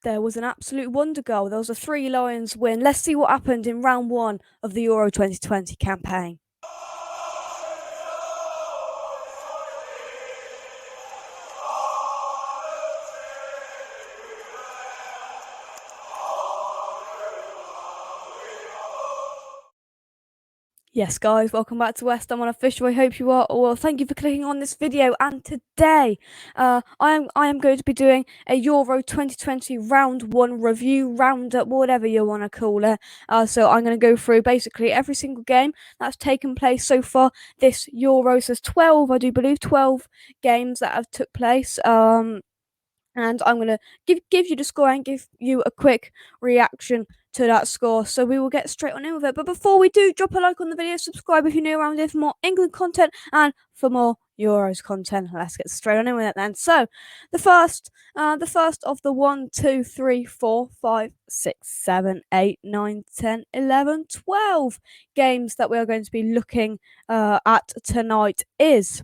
There was an absolute wonder goal. There was a 3 Lions win. Let's see what happened in round 1 of the Euro 2020 campaign. Yes, guys, welcome back to West Ham Unofficial. I hope you are all well. Thank you for clicking on this video. And today, I am going to be doing a Euro 2020 round 1 review, roundup, whatever you want to call it. So I'm going to go through basically every single game that's taken place so far this Euro. So there's 12, I do believe, 12 games that have took place. And I'm going to give you the score and give you a quick reaction to that score. So we will get straight on in with it. But before we do, drop a like on the video, subscribe if you're new around here for more England content and for more Euros content. Let's get straight on in with it then. So the first of the 1, 2, 3, 4, 5, 6, 7, 8, 9, 10, 11, 12 games that we are going to be looking at tonight is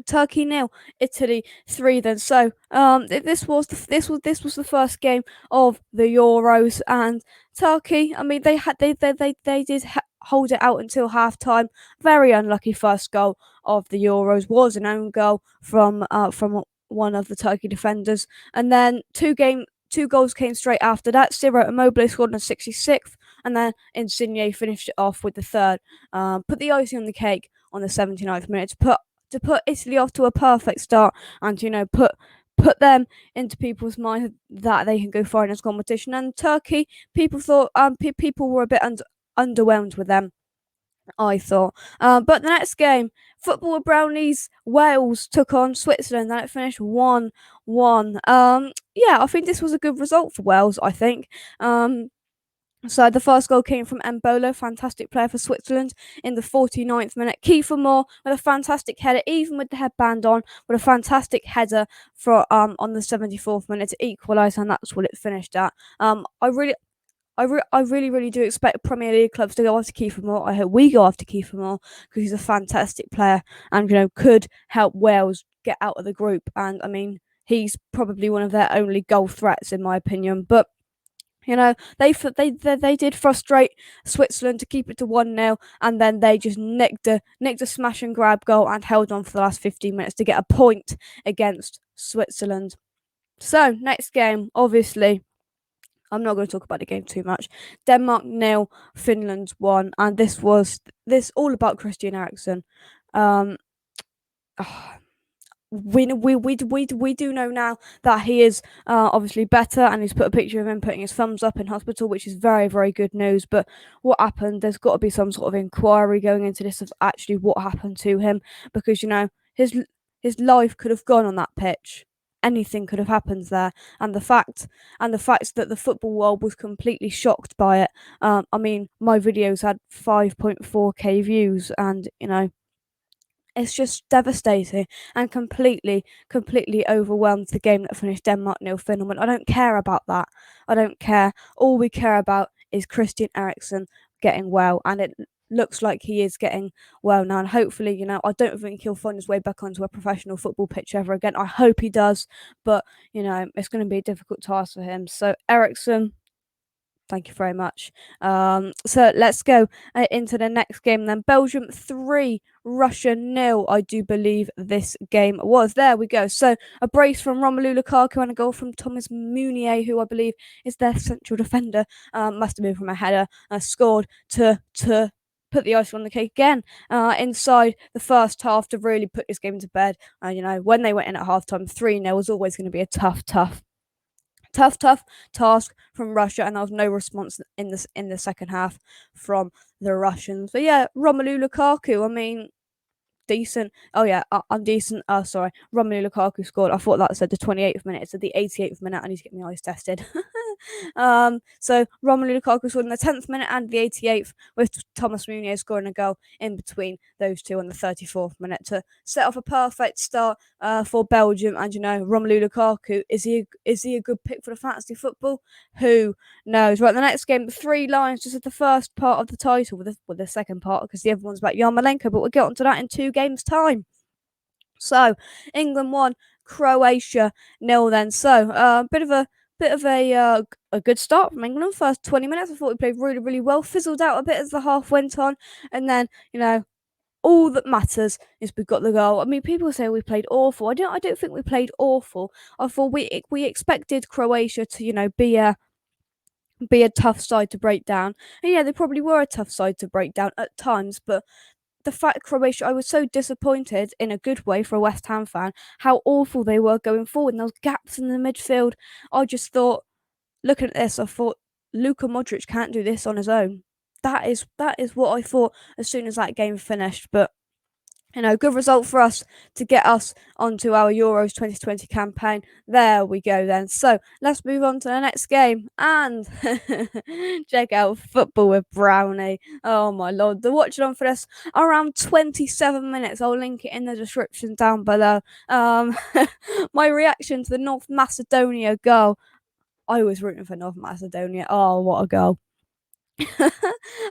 Turkey 0, Italy 3. Then so this was the first game of the Euros, and Turkey. I mean, they did hold it out until half time. Very unlucky first goal of the Euros was an own goal from one of the Turkey defenders, and then two goals came straight after that. Ciro Immobile scored in the 66th, and then Insigne finished it off with the third. Put the icing on the cake on the 79th minute to put Italy off to a perfect start, and put them into people's minds that they can go far in this competition. And Turkey, people thought people were a bit underwhelmed with them, I thought. But the next game, football with Brownies, Wales took on Switzerland, and it finished 1-1. Yeah, I think this was a good result for Wales, I think. So the first goal came from Mbolo, fantastic player for Switzerland, in the 49th minute. Kiefer Moore with a fantastic header, even with the headband on, with a fantastic header for on the 74th minute to equalise, and that's what it finished at. I really do expect Premier League clubs to go after Kiefer Moore. I hope we go after Kiefer Moore because he's a fantastic player and could help Wales get out of the group. And I mean, he's probably one of their only goal threats in my opinion, but. They did frustrate Switzerland to keep it to 1-0, and then they just nicked a smash and grab goal and held on for the last 15 minutes to get a point against Switzerland. So next game, obviously, I'm not going to talk about the game too much. Denmark 0, Finland 1, and this all about Christian Eriksen. We do know now that he is obviously better, and he's put a picture of him putting his thumbs up in hospital, which is very, very good news. But what happened? There's got to be some sort of inquiry going into this of actually what happened to him, because his life could have gone on that pitch. Anything could have happened there, and the fact that the football world was completely shocked by it. I mean, my videos had 5.4k views, and it's just devastating and completely overwhelmed the game that finished Denmark 0 Finland. I don't care about that. I don't care. All we care about is Christian Eriksen getting well, and it looks like he is getting well now. And hopefully, I don't think he'll find his way back onto a professional football pitch ever again. I hope he does, but it's going to be a difficult task for him. So Eriksen, thank you very much. So let's go into the next game then. Belgium 3, Russia 0, I do believe this game was. There we go. So a brace from Romelu Lukaku and a goal from Thomas Meunier, who I believe is their central defender. Must have been from a header. Scored to put the icing on the cake again inside the first half to really put this game to bed. When they went in at halftime, 3-0 was always going to be a tough task from Russia, and there was no response in the second half from the Russians. But yeah, Romelu Lukaku, I mean, decent. Oh yeah, I'm decent. Sorry, Romelu Lukaku scored. I thought that said the 28th minute. It's at the 88th minute. I need to get my eyes tested. So Romelu Lukaku scored in the 10th minute and the 88th, with Thomas Meunier scoring a goal in between those two on the 34th minute to set off a perfect start for Belgium. And Romelu Lukaku, is he a good pick for the fantasy football? Who knows? Right, the next game, the Three Lions just at the first part of the title with the second part, because the other one's about Yarmolenko, but we'll get onto that in 2 games time. So England 1, Croatia 0 then. So bit of bit of a good start from England. First 20 minutes, I thought we played really, really well. Fizzled out a bit as the half went on, and then all that matters is we got the goal. I mean, people say we played awful. I don't think we played awful. I thought we expected Croatia to be a tough side to break down. And yeah, they probably were a tough side to break down at times, but the fact Croatia, I was so disappointed in a good way for a West Ham fan how awful they were going forward, and those gaps in the midfield. I just thought, looking at this, I thought Luka Modric can't do this on his own. That is what I thought as soon as that game finished. But good result for us to get us onto our Euros 2020 campaign. There we go then. So let's move on to the next game and check out football with Brownie. Oh my lord, the Watchalong for this around 27 minutes. I'll link it in the description down below. My reaction to the North Macedonia goal. I was rooting for North Macedonia. Oh, what a goal.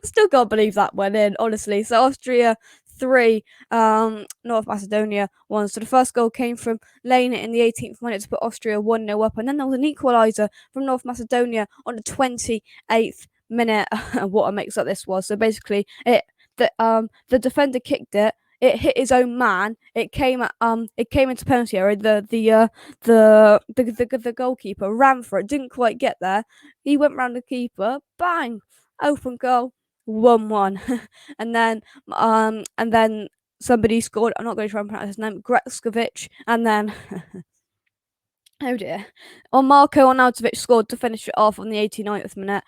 Still can't believe that went in, honestly. So Austria 3, North Macedonia 1. So the first goal came from laying it in the 18th minute to put Austria 1-0 up, and then there was an equaliser from North Macedonia on the 28th minute. What a mix up this was. So basically, the defender kicked it. It hit his own man. It came into penalty area. The goalkeeper ran for it. Didn't quite get there. He went round the keeper. Bang! Open goal. 1-1. and then somebody scored. I'm not going to try and pronounce his name. Gretzkovic. And then oh dear. Marko Arnautovic scored to finish it off on the 89th minute.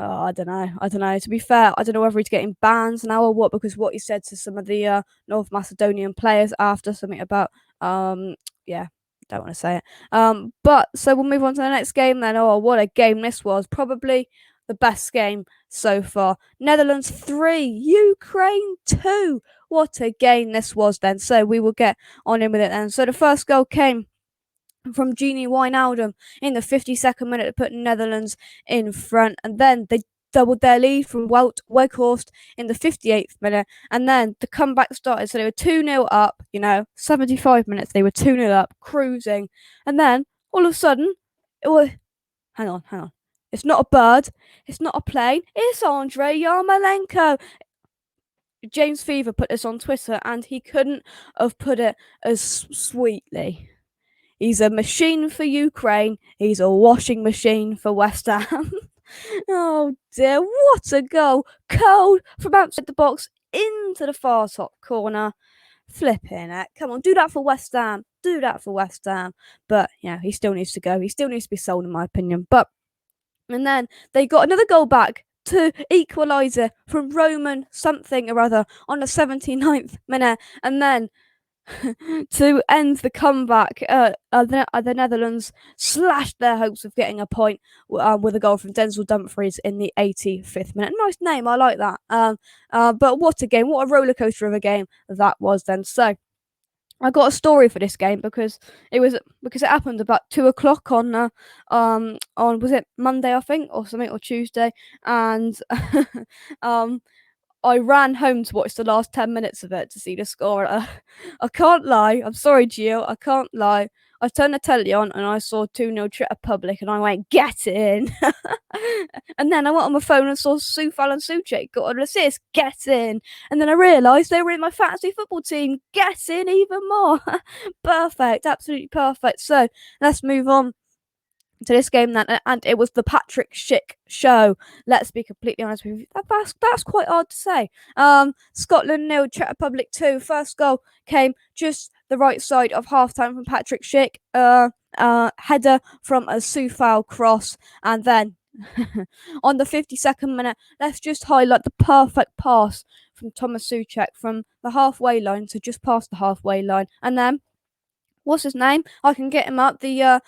Oh, I don't know. To be fair, I don't know whether he's getting bans now or what, because what he said to some of the North Macedonian players after something about yeah, don't want to say it. But so we'll move on to the next game then. Oh, what a game this was. Probably the best game so far. Netherlands 3, Ukraine 2. What a game this was then. So we will get on in with it then. So the first goal came from Genie Wijnaldum in the 52nd minute to put Netherlands in front, and then they doubled their lead from Wout Weghorst in the 58th minute, and then the comeback started. So they were 2-0 up, 75 minutes, they were 2-0 up, cruising, and then all of a sudden, it was, hang on, it's not a bird, it's not a plane, it's Andrei Yarmolenko. James Fever put this on Twitter, and he couldn't have put it as sweetly. He's a machine for Ukraine. He's a washing machine for West Ham. Oh dear, what a goal. Cold from outside the box into the far top corner. Flipping it. Come on, do that for West Ham. Do that for West Ham. But, he still needs to go. He still needs to be sold, in my opinion. And then they got another goal back to equaliser from Roman something or other on the 79th minute. And then to end the comeback, the Netherlands slashed their hopes of getting a point with a goal from Denzel Dumfries in the 85th minute. Nice name, I like that. But what a game, what a rollercoaster of a game that was then. So I got a story for this game because it happened about 2:00 on was it Monday, I think, or something, or Tuesday, and I ran home to watch the last 10 minutes of it to see the score. I can't lie. I'm sorry, Gio. I can't lie. I turned the telly on and I saw 2-0 Czech Republic and I went, get in. And then I went on my phone and saw Soufal and Soucek got an assist, get in. And then I realised they were in my fantasy football team, get in even more. Perfect. Absolutely perfect. So let's move on to this game then, and it was the Patrick Schick show. Let's be completely honest with you. That's quite hard to say. Scotland 0, Czech Republic 2. First goal came just the right side of half-time from Patrick Schick. Header from a Soufal cross, and then on the 52nd minute, let's just highlight the perfect pass from Thomas Soucek from the halfway line to just past the halfway line, and then what's his name? I can get him up. The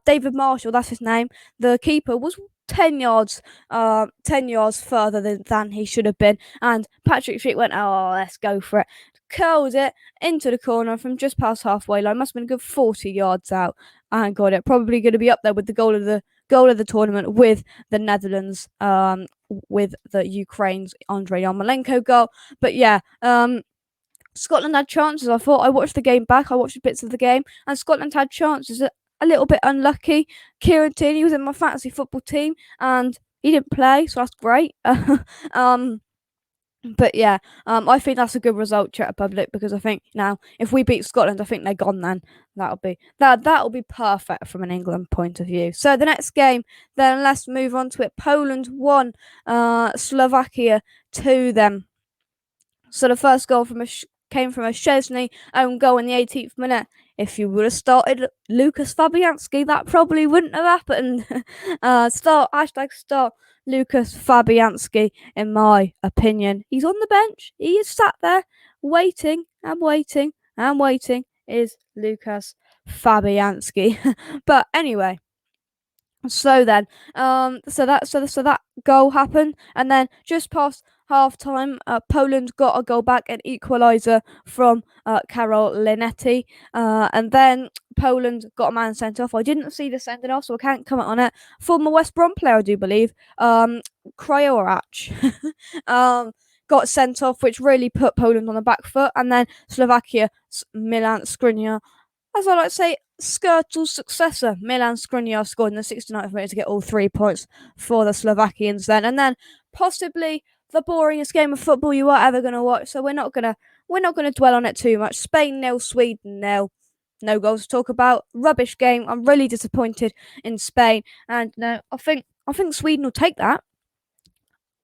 David Marshall, that's his name. The keeper was 10 yards further than he should have been. And Patrick Schick went, oh, let's go for it. Curled it into the corner from just past halfway line. Must have been a good 40 yards out. And got it. Probably going to be up there with the goal of the tournament with the Netherlands, with the Ukraine's Andrei Yarmolenko goal. But yeah, Scotland had chances. I watched the game back. I watched bits of the game, and Scotland had chances a little bit unlucky. Kieran Tierney was in my fantasy football team and he didn't play, so that's great. But yeah, I think that's a good result, Czech Republic, because I think now if we beat Scotland, I think they're gone. Then that'll be perfect from an England point of view. So the next game, then let's move on to it. Poland 1, Slovakia 2. Then so the first goal came from a Szczesny own goal in the 18th minute. If you would have started Lucas Fabianski, that probably wouldn't have happened. Start Lucas Fabianski, in my opinion. He's on the bench. He is sat there waiting and waiting and waiting. Is Lucas Fabianski. But anyway, so then, so that goal happened, and then just past half time, Poland got a goal back, an equaliser from Karol Linetti, and then Poland got a man sent off. I didn't see the sending off, so I can't comment on it. Former West Brom player, I do believe, Krajorach, got sent off, which really put Poland on the back foot, and then Slovakia, Milan Skriniar, as I like to say, Skirtle's successor, Milan Skriniar, scored in the 69th minute to get all 3 points for the Slovakians then. And then possibly the boringest game of football you are ever going to watch, so we're not going to dwell on it too much. Spain 0, Sweden 0. No goals to talk about. Rubbish game. I'm really disappointed in Spain, and no, I think Sweden will take that.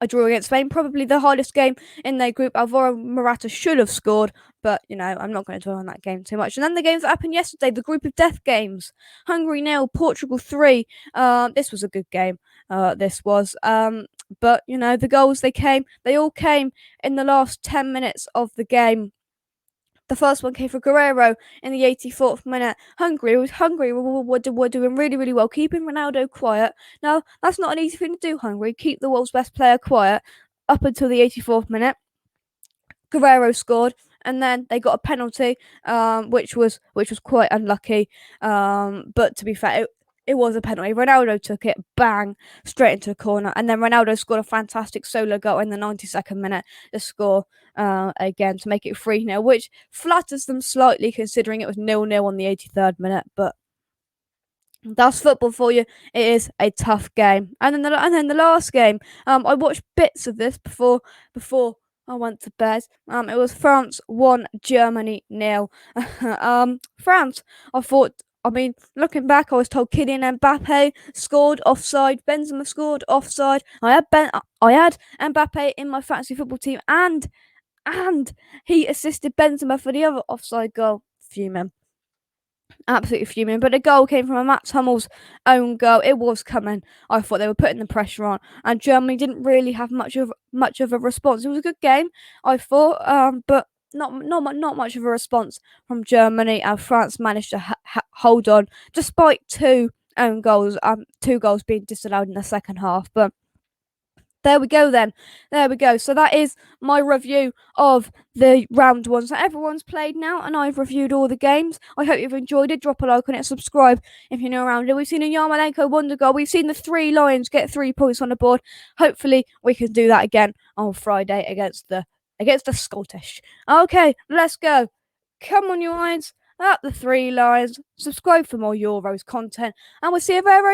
A draw against Spain, probably the hardest game in their group. Alvaro Morata should have scored, but I'm not going to dwell on that game too much. And then the games that happened yesterday, the group of death games: Hungary 0, Portugal 3. This was a good game. This was, but the goals they all came in the last 10 minutes of the game. The first one came for Guerrero in the 84th minute. Hungary were doing really, really well, keeping Ronaldo quiet. Now, that's not an easy thing to do, Hungary. Keep the world's best player quiet up until the 84th minute. Guerrero scored, and then they got a penalty, which was quite unlucky. But to be fair, it was a penalty. Ronaldo took it, bang, straight into the corner, and then Ronaldo scored a fantastic solo goal in the 92nd minute to score again to make it 3-0, which flatters them slightly considering it was 0-0 on the 83rd minute. But that's football for you. It is a tough game. And then the last game, I watched bits of this before I went to bed. It was France 1, Germany 0. France, looking back, I was told Kylian Mbappe scored offside, Benzema scored offside. I had Mbappe in my fantasy football team, and he assisted Benzema for the other offside goal. Fuming. Absolutely fuming. But the goal came from a Mats Hummels own goal. It was coming. I thought they were putting the pressure on, and Germany didn't really have much of a response. It was a good game, I thought, but not much of a response from Germany, and France managed to hold on despite two goals being disallowed in the second half. But there we go then. There we go. So that is my review of the round one. So everyone's played now, and I've reviewed all the games. I hope you've enjoyed it. Drop a like on it, subscribe if you're new around it. We've seen a Yarmolenko wonder goal. We've seen the 3 Lions get 3 points on the board. Hopefully we can do that again on Friday against the Scottish. Okay, let's go. Come on, you Lions. Up the 3 Lions. Subscribe for more Euros content, and we'll see you very, very